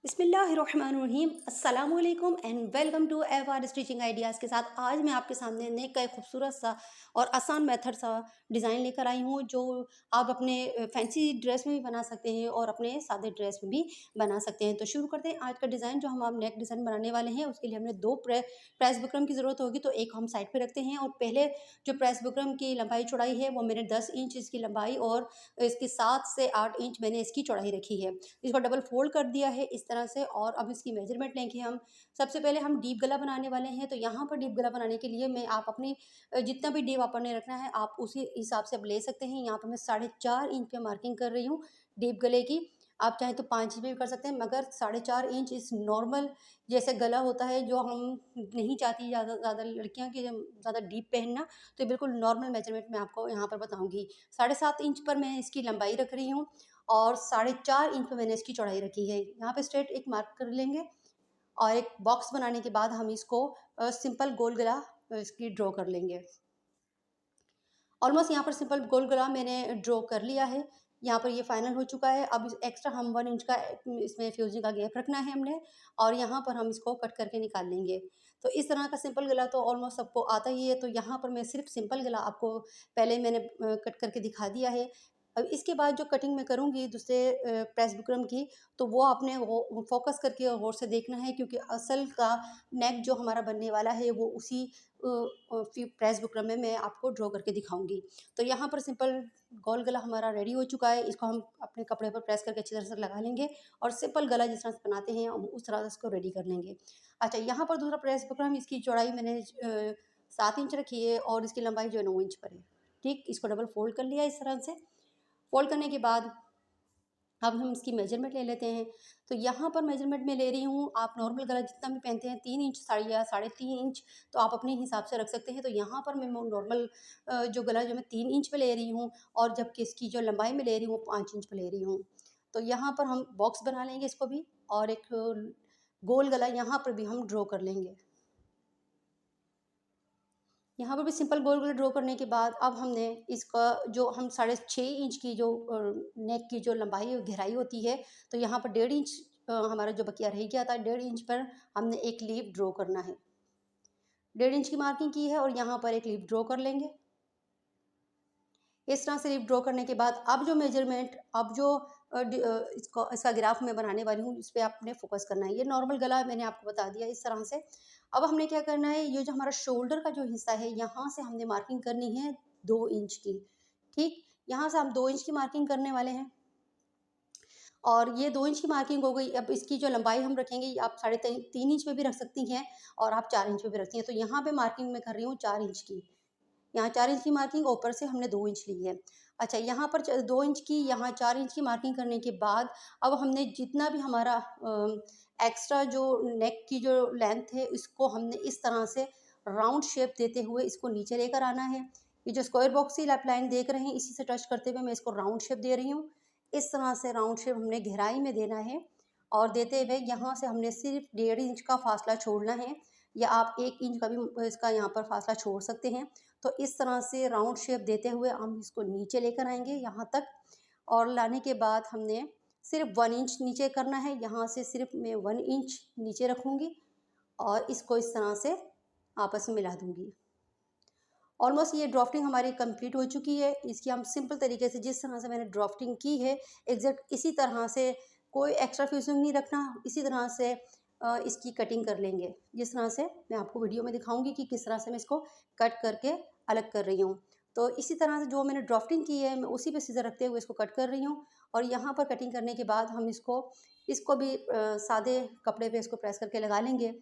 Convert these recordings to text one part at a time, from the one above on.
बिस्मिल्लाहिर्रहमानिर्रहीम अस्सलाम वालेकुम and welcome to ever stitching ideas के साथ आज मैं आपके सामने नेक का एक खूबसूरत सा और आसान मेथड सा डिज़ाइन लेकर आई हूँ जो आप अपने फैंसी ड्रेस में भी बना सकते हैं और अपने सादे ड्रेस में भी बना सकते हैं। तो शुरू करते हैं आज का डिज़ाइन। जो हम नेक डिज़ाइन बनाने वाले हैं उसके लिए हमें दो प्रेस बुकरम की ज़रूरत होगी, तो एक हम साइड पे रखते हैं और पहले जो प्रेस बुकरम की लंबाई चौड़ाई है वो मैंने 10 इंच इसकी लंबाई और इसकी 7 से 8 इंच मैंने इसकी चौड़ाई रखी है। इसको डबल फोल्ड कर दिया है इस तरह से और अब इसकी मेजरमेंट लेंगे हम। सबसे पहले हम डीप गला बनाने वाले हैं, तो यहाँ पर डीप गला बनाने के लिए मैं आप अपनी जितना भी डीप आपने रखना है आप उसी हिसाब से अब ले सकते हैं। यहाँ पर मैं 4.5 इंच पे मार्किंग कर रही हूँ डीप गले की। आप चाहें तो 5 इंच भी कर सकते हैं, मगर 4.5 इंच इस नॉर्मल जैसे गला होता है जो हम नहीं चाहती ज़्यादा ज़्यादा लड़कियाँ की ज़्यादा डीप पहनना, तो बिल्कुल नॉर्मल मेजरमेंट मैं आपको यहाँ पर बताऊँगी। 7.5 इंच पर मैं इसकी लंबाई रख रही हूँ और 4.5 इंच पे मैंने इसकी चौड़ाई रखी है। यहाँ पे स्ट्रेट एक मार्क कर लेंगे और एक बॉक्स बनाने के बाद हम इसको सिंपल गोल गला इसकी ड्रॉ कर लेंगे। ऑलमोस्ट यहाँ पर सिंपल गोल गला मैंने ड्रॉ कर लिया है। यहाँ पर ये फाइनल हो चुका है। अब एक्स्ट्रा हम 1 इंच का इसमें फ्यूजिंग का गैप रखना है हमने और यहाँ पर हम इसको कट करके निकाल लेंगे। तो इस तरह का सिंपल गला तो ऑलमोस्ट सबको आता ही है, तो यहाँ पर मैं सिर्फ सिंपल गला आपको पहले मैंने कट करके दिखा दिया है। अब इसके बाद जो कटिंग मैं करूँगी दूसरे प्रेस बुकरम की, तो वो आपने वो फ़ोकस करके गौर से देखना है, क्योंकि असल का नेक जो हमारा बनने वाला है वो उसी प्रेस बुकरम में मैं आपको ड्रॉ करके दिखाऊंगी। तो यहाँ पर सिंपल गोल गला हमारा रेडी हो चुका है। इसको हम अपने कपड़े पर प्रेस करके अच्छी तरह से लगा लेंगे और सिंपल गला जिस तरह से बनाते हैं हम उस तरह से इसको रेडी कर लेंगे। अच्छा, यहाँ पर दूसरा प्रेस बुकरम, इसकी चौड़ाई मैंने 7 इंच रखी है और इसकी लंबाई जो है 9 इंच पर है। ठीक, इसको डबल फोल्ड कर लिया इस तरह से। फोल्ड करने के बाद अब हम इसकी मेजरमेंट ले लेते हैं। तो यहाँ पर मेजरमेंट मैं ले रही हूँ, आप नॉर्मल गला जितना भी पहनते हैं 3 इंच साड़ी या 3.5 इंच, तो आप अपने हिसाब से रख सकते हैं। तो यहाँ पर मैं नॉर्मल जो गला जो मैं 3 इंच पे ले रही हूँ और जबकि इसकी जो लंबाई में ले रही हूँ 5 इंच पे ले रही हूँ। तो यहाँ पर हम बॉक्स बना लेंगे इसको भी और एक गोल गला यहाँ पर भी हम ड्रॉ कर लेंगे। यहाँ पर भी सिंपल गोल गोल ड्रॉ करने के बाद अब हमने इसका जो हम 6.5 इंच की जो नेक की जो लंबाई और गहराई होती है, तो यहाँ पर 1.5 इंच हमारा जो बकिया रह गया था, 1.5 इंच पर हमने एक लीफ ड्रॉ करना है। 1.5 इंच की मार्किंग की है और यहाँ पर एक लीफ ड्रॉ कर लेंगे। इस तरह से लीफ ड्रॉ करने के बाद अब जो मेजरमेंट, अब जो इसका ग्राफ मैं बनाने वाली हूँ, इस पर आपने फोकस करना है। ये नॉर्मल गला मैंने आपको बता दिया इस तरह से। अब हमने क्या करना है, ये जो हमारा शोल्डर का जो हिस्सा है यहाँ से हमने मार्किंग करनी है 2 इंच की। ठीक, यहाँ से हम 2 इंच की मार्किंग करने वाले हैं और ये 2 इंच की मार्किंग हो गई। अब इसकी जो लंबाई हम रखेंगे आप 3.5 इंच पे भी रख सकती हैं और आप 4 इंच पे भी रखती हैं। तो यहाँ पे मार्किंग मैं कर रही हूँ 4 इंच की। यहाँ 4 इंच की मार्किंग, ऊपर से हमने 2 इंच ली है। अच्छा, यहाँ पर 2 इंच की, यहाँ 4 इंच की मार्किंग करने के बाद अब हमने जितना भी हमारा एक्स्ट्रा जो नेक की जो लेंथ है इसको हमने इस तरह से राउंड शेप देते हुए इसको नीचे लेकर आना है। ये जो स्क्वायर बॉक्स की लाइन देख रहे हैं इसी से टच करते हुए मैं इसको राउंड शेप दे रही हूँ। इस तरह से राउंड शेप हमने गहराई में देना है और देते हुए यहाँ से हमने सिर्फ 1.5 इंच का फासला छोड़ना है, या आप 1 इंच का भी इसका यहाँ पर फासला छोड़ सकते हैं। तो इस तरह से राउंड शेप देते हुए हम इसको नीचे लेकर आएंगे यहाँ तक, और लाने के बाद हमने सिर्फ 1 इंच नीचे करना है। यहाँ से सिर्फ मैं 1 इंच नीचे रखूँगी और इसको इस तरह से आपस में मिला दूँगी। ऑलमोस्ट ये ड्राफ्टिंग हमारी कंप्लीट हो चुकी है। इसकी हम सिंपल तरीके से जिस तरह से मैंने ड्राफ्टिंग की है एग्जैक्ट इसी तरह से, कोई एक्स्ट्रा फिनिशिंग नहीं रखना, इसी तरह से इसकी कटिंग कर लेंगे। जिस तरह से मैं आपको वीडियो में दिखाऊंगी कि किस तरह से मैं इसको कट करके अलग कर रही हूँ। तो इसी तरह से जो मैंने ड्राफ्टिंग की है मैं उसी पे सीजर रखते हुए इसको कट कर रही हूँ। और यहाँ पर कटिंग करने के बाद हम इसको भी सादे कपड़े पे इसको प्रेस करके लगा लेंगे।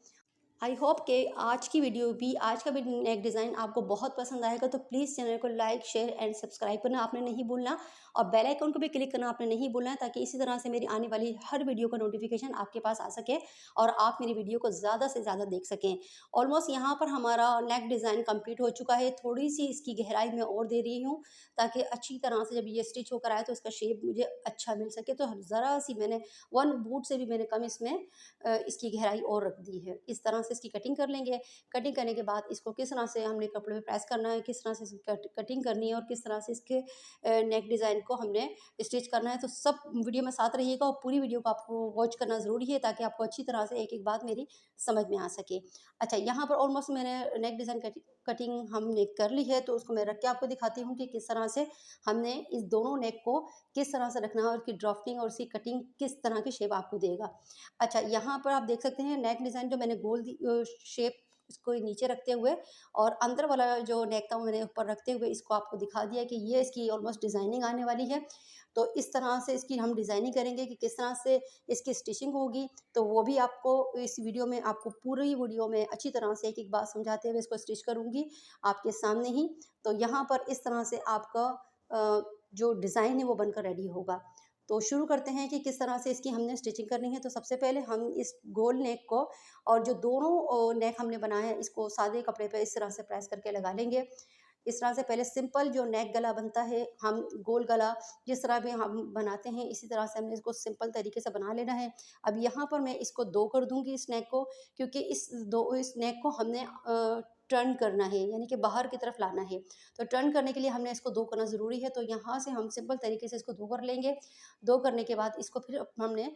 आई होप कि आज की वीडियो भी, आज का भी नेक डिज़ाइन आपको बहुत पसंद आएगा। तो प्लीज़ चैनल को लाइक शेयर एंड सब्सक्राइब करना आपने नहीं भूलना और बेल आइकन को भी क्लिक करना आपने नहीं भूलना है, ताकि इसी तरह से मेरी आने वाली हर वीडियो का नोटिफिकेशन आपके पास आ सके और आप मेरी वीडियो को ज़्यादा से ज़्यादा देख सकें। ऑलमोस्ट यहाँ पर हमारा नेक डिज़ाइन कंप्लीट हो चुका है। थोड़ी सी इसकी गहराई में और दे रही हूँ ताकि अच्छी तरह से जब ये स्टिच होकर आए तो इसका शेप मुझे अच्छा मिल सके। तो ज़रा सी मैंने 1 बूट से भी मैंने कम इसमें इसकी गहराई और रख दी है। इस तरह से इसकी कटिंग कर लेंगे। कटिंग करने के बाद इसको किस तरह से हमने कपड़े पे प्रेस करना है, किस तरह से इसकी कटिंग करनी है और किस तरह से इसके नेक डिज़ाइन को हमने स्टिच करना है, तो सब वीडियो में साथ रहिएगा और पूरी वीडियो को आपको वॉच करना ज़रूरी है ताकि आपको अच्छी तरह से एक-एक बात मेरी समझ में आ सके। अच्छा, यहाँ पर ऑलमोस्ट मैंने नेक डिज़ाइन कटिंग हमने कर ली है, तो उसको मैं रख के आपको दिखाती हूँ कि किस तरह से हमने इस दोनों नेक को किस तरह से रखना है और उसकी ड्राफ्टिंग और उसकी कटिंग किस तरह की शेप आपको देगा। अच्छा, यहाँ पर आप देख सकते हैं नेक डिज़ाइन जो मैंने गोल शेप इसको नीचे रखते हुए और अंदर वाला जो नेक था वो मैंने ऊपर रखते हुए इसको आपको दिखा दिया कि ये इसकी ऑलमोस्ट डिज़ाइनिंग आने वाली है। तो इस तरह से इसकी हम डिज़ाइनिंग करेंगे कि किस तरह से इसकी स्टिचिंग होगी, तो वो भी आपको इस वीडियो में आपको पूरी वीडियो में अच्छी तरह से एक-एक बात समझाते हुए इसको स्टिच करूँगी आपके सामने ही। तो यहाँ पर इस तरह से आपका जो डिज़ाइन है वो बनकर रेडी होगा। तो शुरू करते हैं कि किस तरह से इसकी हमने स्टिचिंग करनी है। तो सबसे पहले हम इस गोल नेक को और जो दोनों नेक हमने बनाए हैं इसको सादे कपड़े पे इस तरह से प्रेस करके लगा लेंगे। इस तरह से पहले सिंपल जो नेक गला बनता है, हम गोल गला जिस तरह भी हम बनाते हैं इसी तरह से हमने इसको सिंपल तरीके से बना लेना है। अब यहाँ पर मैं इसको 2 कर दूँगी इस नेक को, क्योंकि इस नेक को हमने टर्न करना है, यानी कि बाहर की तरफ लाना है। तो टर्न करने के लिए हमने इसको 2 करना ज़रूरी है, तो यहाँ से हम सिंपल तरीके से इसको 2 कर लेंगे। 2 करने के बाद इसको फिर हमने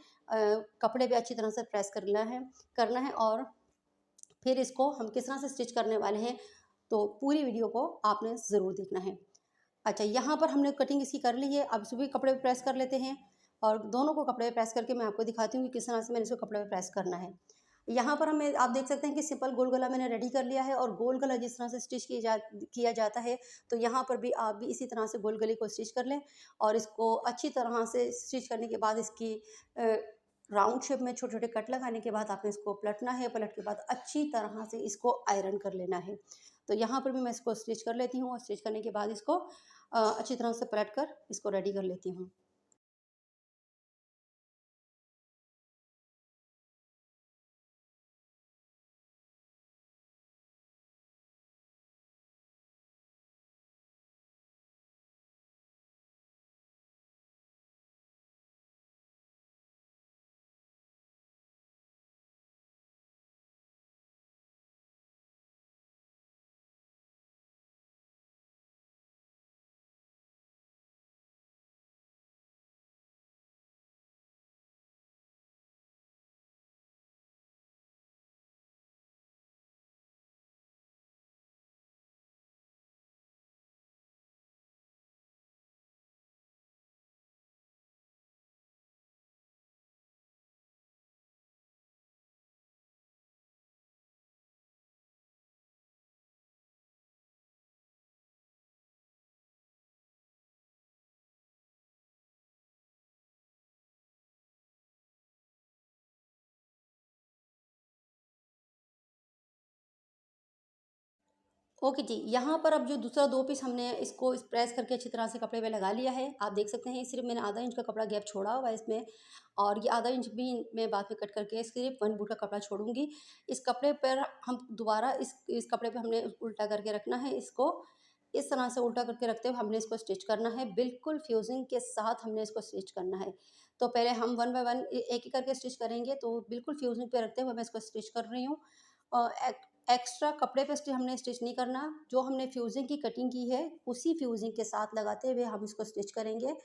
कपड़े पे अच्छी तरह से प्रेस करना है और फिर इसको हम किस तरह से स्टिच करने वाले हैं, तो पूरी वीडियो को आपने ज़रूर देखना है। अच्छा, यहाँ पर हमने कटिंग इसकी कर ली है, अब सभी कपड़े पे प्रेस कर लेते हैं और दोनों को कपड़े पे प्रेस करके मैं आपको दिखाती हूँ कि किस तरह से मैंने इसको कपड़े पे प्रेस करना है। यहाँ पर हमें आप देख सकते हैं कि सिंपल गोल गला मैंने रेडी कर लिया है और गोल गला जिस तरह से स्टिच किया जाता है, तो यहाँ पर भी आप भी इसी तरह से गोल गले को स्टिच कर लें और इसको अच्छी तरह से स्टिच करने के बाद इसकी राउंड शेप में छोटे-छोटे कट लगाने के बाद आपने इसको पलटना है, पलट के बाद अच्छी तरह से इसको आयरन कर लेना है। तो यहाँ पर भी मैं इसको स्टिच कर लेती हूँ और स्टिच करने के बाद इसको अच्छी तरह से पलट कर इसको रेडी कर लेती हूँ। ओके जी, यहाँ पर अब जो दूसरा 2 पीस हमने इसको इस प्रेस करके अच्छी तरह से कपड़े पे लगा लिया है। आप देख सकते हैं सिर्फ़ मैंने आधा इंच का कपड़ा गैप छोड़ा हुआ है इसमें और ये आधा इंच भी मैं बाद में कट करके सिर्फ़ 1 बूट का कपड़ा छोड़ूँगी। इस कपड़े पर हम दोबारा इस कपड़े पे हमने उल्टा करके रखना है इसको। इस तरह से उल्टा करके रखते हुए हमने इसको स्टिच करना है, बिल्कुल फ्यूज़िंग के साथ हमने इसको स्टिच करना है। तो पहले हम वन बाय वन एक-एक करके स्टिच करेंगे, तो बिल्कुल फ्यूज़िंग पे रखते हुए मैं इसको स्टिच कर रही हूँ। अ, एक एक्स्ट्रा कपड़े पे हमने स्टिच नहीं करना, जो हमने फ्यूज़िंग की कटिंग की है, उसी फ्यूज़िंग के साथ लगाते हुए हम इसको स्टिच करेंगे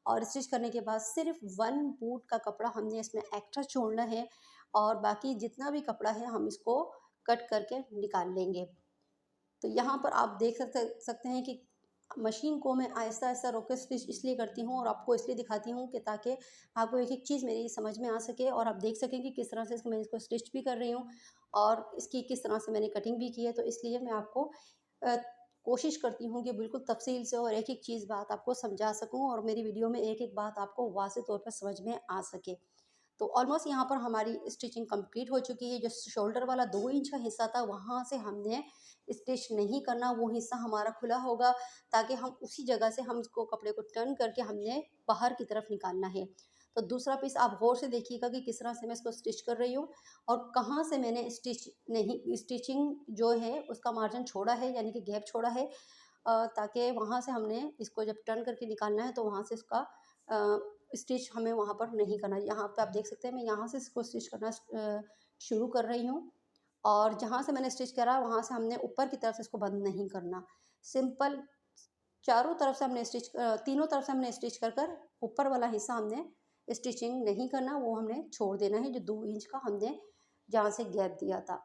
और स्टिच करने के बाद सिर्फ़ 1 बूट का कपड़ा हमने इसमें एक्स्ट्रा छोड़ना है और बाकी जितना भी कपड़ा है हम इसको कट करके निकाल लेंगे। तो यहाँ पर आप देख सकते हैं कि मशीन को मैं आहिस्ता-आहिस्ता रोक के स्टिच इसलिए करती हूँ और आपको इसलिए दिखाती हूँ कि ताकि आपको एक-एक चीज़ मेरी समझ में आ सके और आप देख सकें कि किस तरह से मैं इसको स्टिच भी कर रही हूँ और इसकी किस तरह से मैंने कटिंग भी की है। तो इसलिए मैं आपको अ, कोशिश करती हूँ कि बिल्कुल तफ़सील से और एक-एक चीज़ बात आपको समझा सकूँ और मेरी वीडियो में एक-एक बात आपको वाज़ेह तौर पर समझ में आ सके। तो ऑलमोस्ट यहाँ पर हमारी स्टिचिंग कंप्लीट हो चुकी है। जो शोल्डर वाला 2 इंच का हिस्सा था वहाँ से हमने स्टिच नहीं करना, वो हिस्सा हमारा खुला होगा ताकि हम उसी जगह से हम इसको कपड़े को टर्न करके हमने बाहर की तरफ निकालना है। तो दूसरा पीस आप गौर से देखिएगा कि किस तरह से मैं इसको स्टिच कर रही हूँ और कहाँ से मैंने स्टिचिंग जो है उसका मार्जिन छोड़ा है, यानी कि गैप छोड़ा है, ताकि वहाँ से हमने इसको जब टर्न करके निकालना है तो वहाँ से इसका अ, स्टिच हमें वहाँ पर नहीं करना है। यहाँ पे आप देख सकते हैं मैं यहाँ से इसको स्टिच करना शुरू कर रही हूँ और जहाँ से मैंने स्टिच करा वहाँ से हमने ऊपर की तरफ से इसको बंद नहीं करना। सिंपल चारों तरफ से हमने तीनों तरफ से हमने स्टिच कर कर ऊपर वाला हिस्सा हमने स्टिचिंग नहीं करना, वो हमने छोड़ देना है जो 2 इंच का हमने जहाँ से गैप दिया था।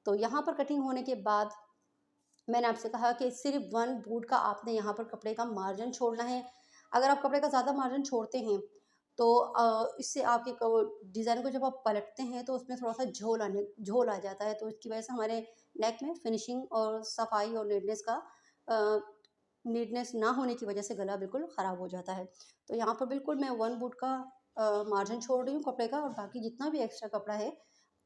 तो यहाँ पर कटिंग होने के बाद मैंने आपसे कहा कि सिर्फ 1 बूट का आपने यहाँ पर कपड़े का मार्जिन छोड़ना है। अगर आप कपड़े का ज़्यादा मार्जिन छोड़ते हैं तो इससे आपके डिज़ाइन को जब आप पलटते हैं तो उसमें थोड़ा सा झोल आ जाता है, तो इसकी वजह से हमारे नेक में फिनिशिंग और सफाई और नीटनेस ना होने की वजह से गला बिल्कुल ख़राब हो जाता है। तो यहाँ पर बिल्कुल मैं 1 बूट का मार्जिन छोड़ रही हूँ कपड़े का, और बाकी जितना भी एक्स्ट्रा कपड़ा है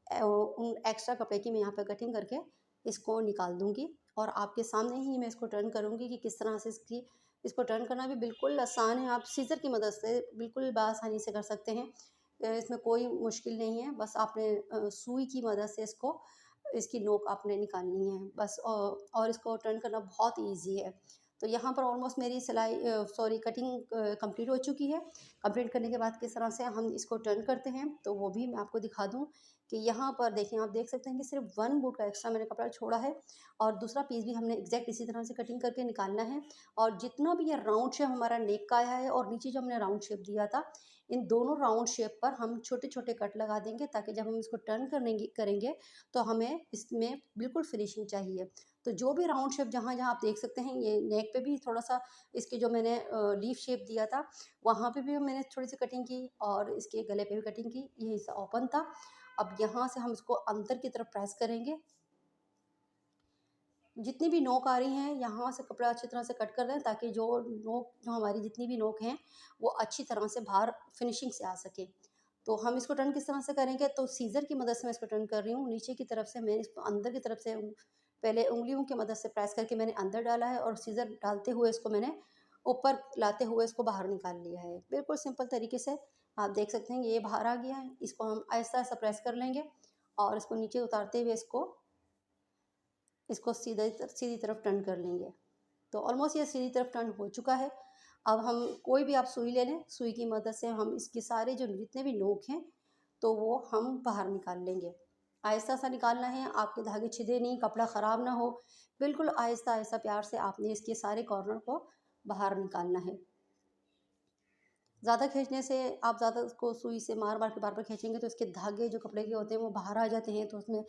उन एक्स्ट्रा कपड़े की मैं यहाँ पे कटिंग करके इसको निकाल दूँगी, और आपके सामने ही मैं इसको टर्न करूँगी कि किस तरह से इसको टर्न करना भी बिल्कुल आसान है। आप सीज़र की मदद से बिल्कुल बआसानी से कर सकते हैं। इसमें कोई मुश्किल नहीं है, बस आपने सुई की मदद से इसकी नोक आपने निकालनी है बस, और इसको टर्न करना बहुत ईज़ी है। तो यहाँ पर ऑलमोस्ट मेरी कटिंग कंप्लीट हो चुकी है। कंप्लीट करने के बाद किस तरह से हम इसको टर्न करते हैं तो वो भी मैं आपको दिखा दूँ कि यहाँ पर देखें, आप देख सकते हैं कि सिर्फ 1 बूट का एक्स्ट्रा मैंने कपड़ा छोड़ा है, और दूसरा पीस भी हमने एग्जैक्ट इसी तरह से कटिंग करके निकालना है। और जितना भी ये राउंड शेप हमारा नेक का आया है और नीचे जो हमने राउंड शेप दिया था, इन दोनों राउंड शेप पर हम छोटे-छोटे कट लगा देंगे, ताकि जब हम इसको टर्न करेंगे तो हमें इसमें बिल्कुल फिनिशिंग चाहिए। तो जो भी राउंड शेप जहाँ-जहाँ आप देख सकते हैं, ये नेक पे भी थोड़ा-सा इसके जो मैंने लीफ शेप दिया था, वहाँ पे भी मैंने थोड़ी-सी कटिंग की, और इसके गले पे भी कटिंग की। ये हिस्सा ओपन था। अब यहाँ से हम इसको अंदर की तरफ प्रेस करेंगे। जितनी भी नोक आ रही हैं, यहाँ से कपड़ा अच्छी तरह से कट कर दें, ताकि जो हमारी जितनी भी नोक हैं, वो अच्छी तरह से बाहर फिनिशिंग से आ सके। तो हम इसको टर्न किस तरह से करेंगे, तो सीज़र की मदद से मैं इसको टर्न कर रही हूँ। नीचे की तरफ से मैं इसको अंदर की तरफ से पहले उँगलियों की मदद से प्रेस करके मैंने अंदर डाला है, और सीज़र डालते हुए इसको मैंने ऊपर लाते हुए इसको बाहर निकाल लिया है। बिल्कुल सिंपल तरीके से आप देख सकते हैं ये बाहर आ गया है। इसको हम आहिस्ता-आहिस्ता प्रेस कर लेंगे, और इसको नीचे उतारते हुए इसको सीधी तरफ टर्न कर लेंगे। तो ऑलमोस्ट ये सीधी तरफ टर्न हो चुका है। अब हम कोई भी आप सुई ले लें, सुई की मदद से हम इसके सारे जो जितने भी नोक हैं, तो वो हम बाहर निकाल लेंगे। आहिस्ता सा निकालना है, आपके धागे छिदे नहीं, कपड़ा ख़राब ना हो। बिल्कुल आहिस्ता-आहिस्ता प्यार से आपने इसके सारे कॉर्नर को बाहर निकालना है। ज़्यादा खींचने से, आप ज़्यादा उसको सुई से मार-मार के बार-बार खींचेंगे तो इसके धागे जो कपड़े के होते हैं वो बाहर आ जाते हैं, तो उसमें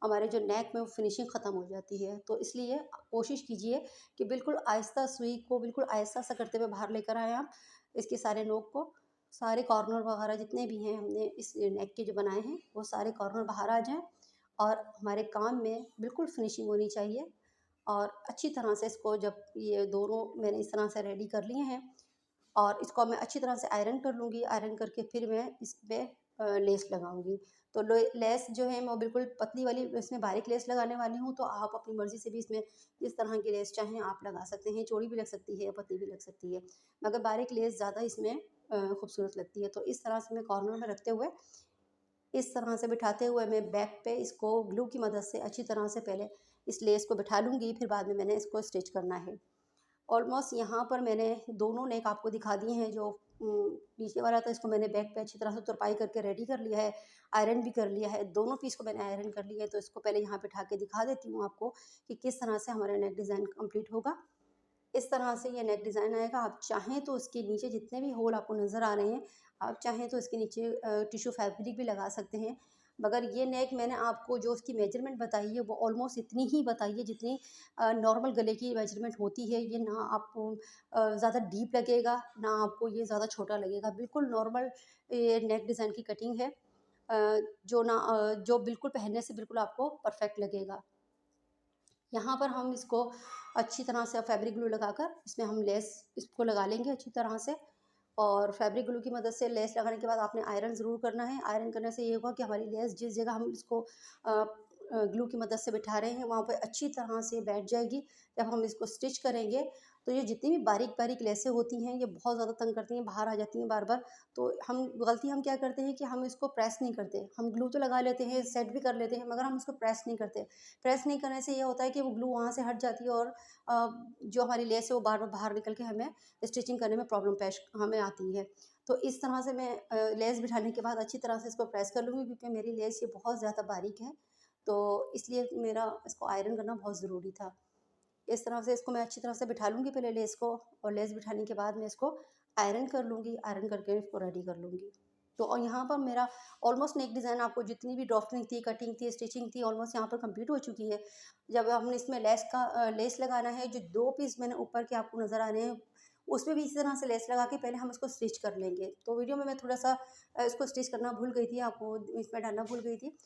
हमारे जो नेक में वो फिनिशिंग ख़त्म हो जाती है। तो इसलिए कोशिश कीजिए कि बिल्कुल आहिस्ता सुई को बिल्कुल आहिस्ता सा करते हुए बाहर लेकर आएँ आप, इसके सारे नोक को, सारे कॉर्नर वगैरह जितने भी हैं हमने इस नेक के जो बनाए हैं, वो सारे कॉर्नर बाहर आ जाएँ, और हमारे काम में बिल्कुल फिनिशिंग होनी चाहिए। और अच्छी तरह से इसको, जब ये दोनों मैंने इस तरह से रेडी कर लिए हैं, और इसको मैं अच्छी तरह से आयरन कर लूँगी। आयरन करके फिर मैं इस पे लेस लगाऊँगी। तो लेस जो है मैं बिल्कुल पतली वाली, इसमें बारीक लेस लगाने वाली हूँ, तो आप अपनी मर्ज़ी से भी इसमें जिस तरह की लेस चाहें आप लगा सकते हैं। चौड़ी भी लग सकती है या पतली भी लग सकती है, मगर बारीक लेस ज़्यादा इसमें खूबसूरत लगती है। तो इस तरह से मैं कॉर्नर में रखते हुए, इस तरह से बिठाते हुए मैं बैक पे इसको ग्लू की मदद से अच्छी तरह से पहले इस लेस को बिठा लूँगी, फिर बाद में मैंने इसको स्टिच करना है। ऑलमोस्ट यहाँ पर मैंने दोनों नेक आपको दिखा दिए हैं। जो नीचे वाला था, इसको मैंने बैक पे अच्छी तरह से तुरपाई करके रेडी कर लिया है, आयरन भी कर लिया है। दोनों पीस को मैंने आयरन कर लिया है, तो इसको पहले यहाँ पे उठा के दिखा देती हूँ आपको कि किस तरह से हमारा नेक डिज़ाइन कंप्लीट होगा। इस तरह से ये नेक डिज़ाइन आएगा। आप चाहें तो इसके नीचे जितने भी होल आपको नज़र आ रहे हैं, आप चाहें तो इसके नीचे टिश्यू फैब्रिक भी लगा सकते हैं। मगर ये नेक मैंने आपको जो उसकी मेजरमेंट बताई है, वो ऑलमोस्ट इतनी ही बताई है जितनी नॉर्मल गले की मेजरमेंट होती है। ये ना आपको ज़्यादा डीप लगेगा, ना आपको ये ज़्यादा छोटा लगेगा। बिल्कुल नॉर्मल ये नेक डिज़ाइन की कटिंग है, जो बिल्कुल पहनने से बिल्कुल आपको परफेक्ट लगेगा। यहाँ पर हम इसको अच्छी तरह से फैब्रिक ग्लू लगाकर इसमें हम लेस इसको लगा लेंगे अच्छी तरह से। और फैब्रिक ग्लू की मदद से लेस लगाने के बाद आपने आयरन ज़रूर करना है। आयरन करने से ये होगा कि हमारी लेस जिस जगह हम इसको ग्लू की मदद से बिठा रहे हैं, वहाँ पे अच्छी तरह से बैठ जाएगी। जब हम इसको स्टिच करेंगे, तो ये जितनी भी बारीक-बारीक लेसें होती हैं, ये बहुत ज़्यादा तंग करती हैं, बाहर आ जाती हैं बार-बार। तो हम क्या करते हैं कि हम इसको प्रेस नहीं करते। हम ग्लू तो लगा लेते हैं, सेट भी कर लेते हैं, मगर हम इसको प्रेस नहीं करते। प्रेस नहीं करने से ये होता है कि वो ग्लू वहाँ से हट जाती है, और जो हमारी लेस है वो बार-बार बाहर निकल के हमें स्टिचिंग करने में प्रॉब्लम पेश हमें आती है। तो इस तरह से मैं लेस बिठाने के बाद अच्छी तरह से इसको प्रेस कर लूँगी, क्योंकि मेरी लेस ये बहुत ज़्यादा बारीक है। तो इसलिए मेरा इसको आयरन करना बहुत ज़रूरी था। इस तरह से इसको मैं अच्छी तरह से बिठा लूँगी पहले लेस को, और लेस बिठाने के बाद मैं इसको आयरन कर लूँगी, आयरन करके इसको रेडी कर लूँगी। तो और यहाँ पर मेरा ऑलमोस्ट नेक डिज़ाइन, आपको जितनी भी ड्राफ्टिंग थी, कटिंग थी, स्टिचिंग थी, ऑलमोस्ट यहाँ पर कंप्लीट हो चुकी है। जब हमने इसमें लेस लगाना है, जो 2 पीस मैंने ऊपर के आपको नज़र आ रहे हैं, उसमें भी इसी तरह से लेस लगा के पहले हम इसको स्टिच कर लेंगे। तो वीडियो में मैं थोड़ा-सा इसको स्टिच करना भूल गई थी, आपको इसमें डालना भूल गई थी।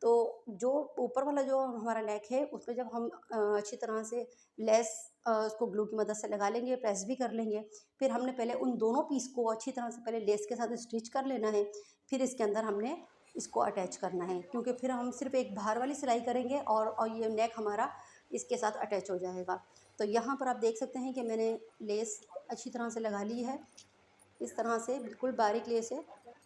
तो जो ऊपर वाला जो हमारा नेक है, उसपे जब हम अच्छी तरह से लेस उसको ग्लू की मदद से लगा लेंगे, प्रेस भी कर लेंगे। फिर हमने पहले उन दोनों पीस को अच्छी तरह से पहले लेस के साथ स्टिच कर लेना है। फिर इसके अंदर हमने इसको अटैच करना है, क्योंकि फिर हम सिर्फ एक बाहर वाली सिलाई करेंगे और ये नेक हमारा इसके साथ अटैच हो जाएगा। तो यहाँ पर आप देख सकते हैं कि मैंने लेस अच्छी तरह से लगा ली है। इस तरह से बिल्कुल बारीक लेस है।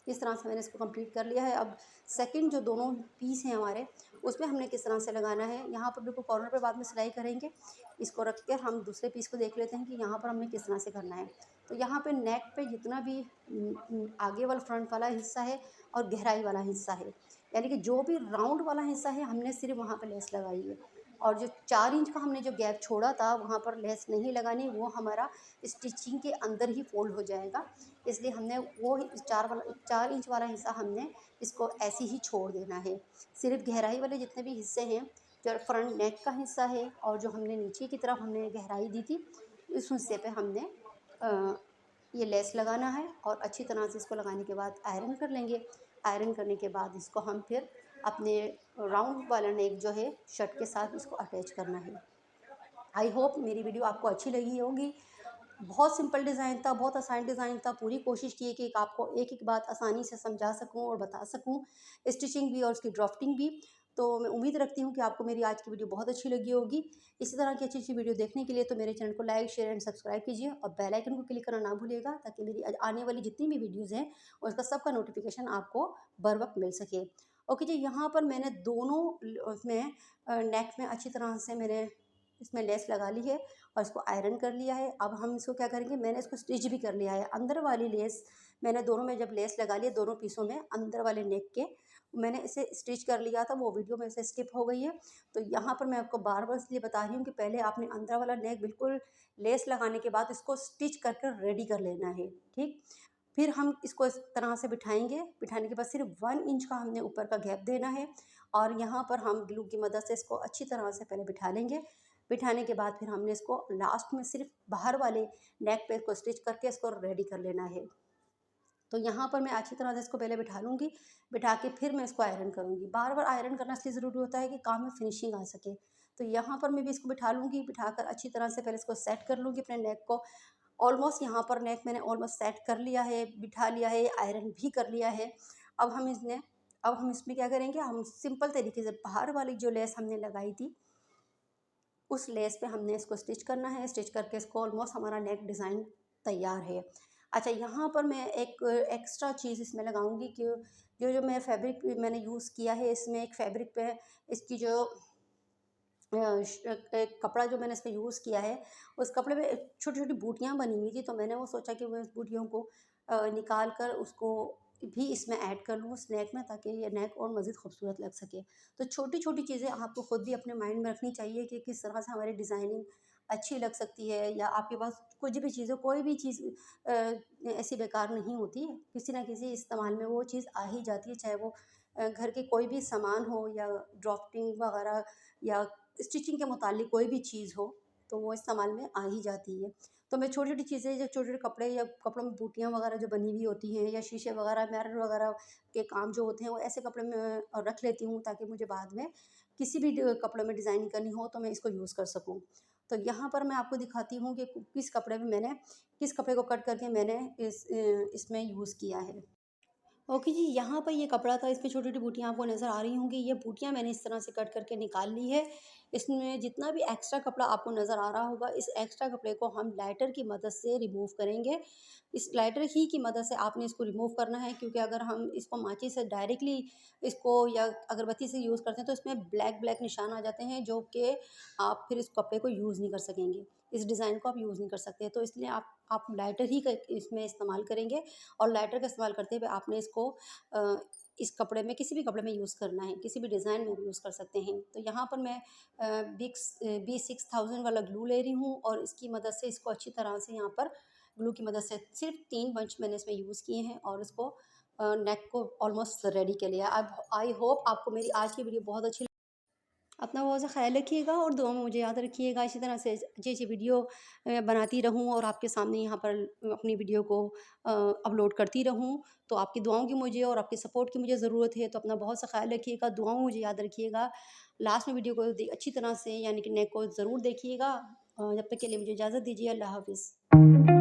इस तरह से मैंने इसको कंप्लीट कर लिया है। अब सेकंड जो दोनों पीस हैं हमारे, उसमें हमने किस तरह से लगाना है, यहाँ पर बिल्कुल कॉर्नर पे बाद में सिलाई करेंगे। इसको रख कर हम दूसरे पीस को देख लेते हैं कि यहाँ पर हमें किस तरह से करना है। तो यहाँ पे नेक पे जितना भी आगे वाला फ्रंट वाला हिस्सा है और गहराई वाला हिस्सा है, यानी कि जो भी राउंड वाला हिस्सा है, हमने सिर्फ वहाँ पे लेस लगाई है। और जो 4 इंच का हमने जो गैप छोड़ा था, वहाँ पर लेस नहीं लगानी, वो हमारा स्टिचिंग के अंदर ही फोल्ड हो जाएगा। इसलिए हमने वो 4 इंच वाला हिस्सा हमने इसको ऐसे ही छोड़ देना है। सिर्फ गहराई वाले जितने भी हिस्से हैं, जो फ्रंट नेक का हिस्सा है और जो हमने नीचे की तरफ हमने गहराई दी थी, इस हिस्से पे हमने अ, ये लेस लगाना है और अच्छी तरह से इसको लगाने के बाद आयरन कर लेंगे। आयरन करने के बाद इसको हम फिर अपने राउंड वाला नेक जो है शर्ट के साथ इसको अटैच करना है। आई होप मेरी वीडियो आपको अच्छी लगी होगी। बहुत सिंपल डिज़ाइन था, बहुत आसान डिज़ाइन था। पूरी कोशिश की है कि आपको एक-एक बात आसानी से समझा सकूँ और बता सकूँ, स्टिचिंग भी और उसकी ड्राफ्टिंग भी। तो मैं उम्मीद रखती हूँ कि आपको मेरी आज की वीडियो बहुत अच्छी लगी होगी। इसी तरह की अच्छी-अच्छी वीडियो देखने के लिए तो मेरे चैनल को लाइक, शेयर एंड सब्सक्राइब कीजिए और बेल आइकन को क्लिक करना ना भूलिएगा, ताकि मेरी आने वाली जितनी भी वीडियोज़ हैं, उसका सबका नोटिफिकेशन आपको बर वक़्त मिल सके। ओके जी, यहाँ पर मैंने दोनों उसमें नेक में अच्छी तरह से मैंने इसमें लेस लगा ली है और इसको आयरन कर लिया है। अब हम इसको क्या करेंगे, मैंने इसको स्टिच भी कर लिया है। अंदर वाली लेस मैंने दोनों में जब लेस लगा लिया, दोनों पीसों में अंदर वाले नेक के, मैंने इसे स्टिच कर लिया था, वो वीडियो में से स्किप हो गई है। तो यहाँ पर मैं आपको बार-बार इसलिए बता रही हूँ कि पहले आपने अंदर वाला नेक बिल्कुल लेस लगाने के बाद इसको स्टिच कर कर रेडी कर लेना है, ठीक? फिर हम इसको इस तरह से बिठाएँगे, बिठाने के बाद सिर्फ 1 इंच का हमने ऊपर का गैप देना है और यहाँ पर हम ग्लू की मदद से इसको अच्छी तरह से पहले बिठा लेंगे। बिठाने के बाद फिर हमने इसको लास्ट में सिर्फ बाहर वाले नेक पे इसको स्टिच करके इसको रेडी कर लेना है। तो यहाँ पर मैं अच्छी तरह से इसको पहले बिठा लूँगी, बिठा के फिर मैं इसको आयरन करूँगी। बार-बार आयरन करना इसलिए ज़रूरी होता है कि काम में फिनिशिंग आ सके। तो यहाँ पर मैं भी इसको बिठा लूँगी, बिठाकर अच्छी तरह से पहले इसको सेट कर लूँगी अपने नेक को। ऑलमोस्ट यहाँ पर नेक मैंने ऑलमोस्ट सेट कर लिया है, बिठा लिया है, आयरन भी कर लिया है। अब हम इसमें अब हम इसमें क्या करेंगे, हम सिंपल तरीके से बाहर वाली जो लेस हमने लगाई थी, उस लेस पे हमने इसको स्टिच करना है। स्टिच करके इसको ऑलमोस्ट हमारा नेक डिज़ाइन तैयार है। अच्छा, यहाँ पर मैं एक एक्स्ट्रा चीज़ इसमें लगाऊंगी कि जो मैं फैब्रिक मैंने यूज़ किया है, इसमें एक फैब्रिक पे इसकी जो एक कपड़ा जो मैंने इसमें यूज़ किया है, उस कपड़े में छोटी छोटी बूटियाँ बनी हुई थी। तो मैंने वो सोचा कि मैं उस बूटियों को निकाल कर उसको भी इसमें ऐड कर लूँ उस नेक में, ताकि ये नेक और मज़ीद खूबसूरत लग सके। तो छोटी छोटी चीज़ें आपको ख़ुद भी अपने माइंड में रखनी चाहिए कि किस तरह से हमारी डिज़ाइनिंग अच्छी लग सकती है, या आपके पास कुछ भी चीज़ हो, कोई भी चीज़ ऐसी बेकार नहीं होती। किसी ना किसी इस्तेमाल में वो चीज़ आ ही जाती है, चाहे वो घर के कोई भी सामान हो या ड्राफ्टिंग वगैरह या स्टिचिंग के मुतालिक कोई भी चीज़ हो, तो वो इस्तेमाल में आ ही जाती है। तो मैं छोटी-छोटी चीज़ें, जो छोटे-छोटे कपड़े या कपड़ों में बूटियाँ वगैरह जो बनी हुई होती हैं, या शीशे वगैरह, मिरर वगैरह के काम जो होते हैं, वो ऐसे कपड़े में रख लेती हूँ, ताकि मुझे बाद में किसी भी कपड़े में डिज़ाइनिंग करनी हो तो मैं इसको यूज़ कर सकूँ। तो यहाँ पर मैं आपको दिखाती हूँ कि किस कपड़े को कट करके मैंने इसमें यूज़ किया है। ओके जी, यहाँ पर ये कपड़ा था, इसमें छोटी-छोटी बूटियाँ आपको नज़र आ रही होंगी। ये बूटियाँ मैंने इस तरह से कट करके निकाल ली है। इसमें जितना भी एक्स्ट्रा कपड़ा आपको नज़र आ रहा होगा, इस एक्स्ट्रा कपड़े को हम लाइटर की मदद से रिमूव करेंगे। इस लाइटर ही की मदद से आपने इसको रिमूव करना है, क्योंकि अगर हम इसको माचिस से डायरेक्टली इसको या अगरबत्ती से यूज़ करते हैं, तो इसमें ब्लैक-ब्लैक निशान आ जाते हैं, जो कि आप फिर इस कपड़े को यूज़ नहीं कर सकेंगे। इस डिज़ाइन को आप यूज़ नहीं कर सकते। तो इसलिए आप लाइटर ही का इसमें इस्तेमाल करेंगे, और लाइटर का इस्तेमाल करते हुए आपने इसको इस कपड़े में, किसी भी कपड़े में यूज़ करना है, किसी भी डिज़ाइन में भी यूज़ कर सकते हैं। तो यहाँ पर मैं B6000 वाला ग्लू ले रही हूँ और इसकी मदद से इसको अच्छी तरह से यहाँ पर ग्लू की मदद से सिर्फ 3 बंच मैंने इसमें यूज़ किए हैं और इसको नेक को ऑलमोस्ट रेडी कर लिया। अब आई होप आपको मेरी आज की वीडियो बहुत अच्छी, अपना बहुत सा ख्याल रखिएगा और दुआ में मुझे याद रखिएगा। इसी तरह से अच्छी अच्छी वीडियो बनाती रहूँ और आपके सामने यहाँ पर अपनी वीडियो को अपलोड करती रहूँ। तो आपकी दुआओं की मुझे और आपकी सपोर्ट की मुझे ज़रूरत है। तो अपना बहुत सा ख्याल रखिएगा, दुआओं में मुझे याद रखिएगा। लास्ट में वीडियो को अच्छी तरह से यानी कि नेक को ज़रूर देखिएगा। जब तक के लिए मुझे इजाज़त दीजिए। अल्लाह हाफ़िज़।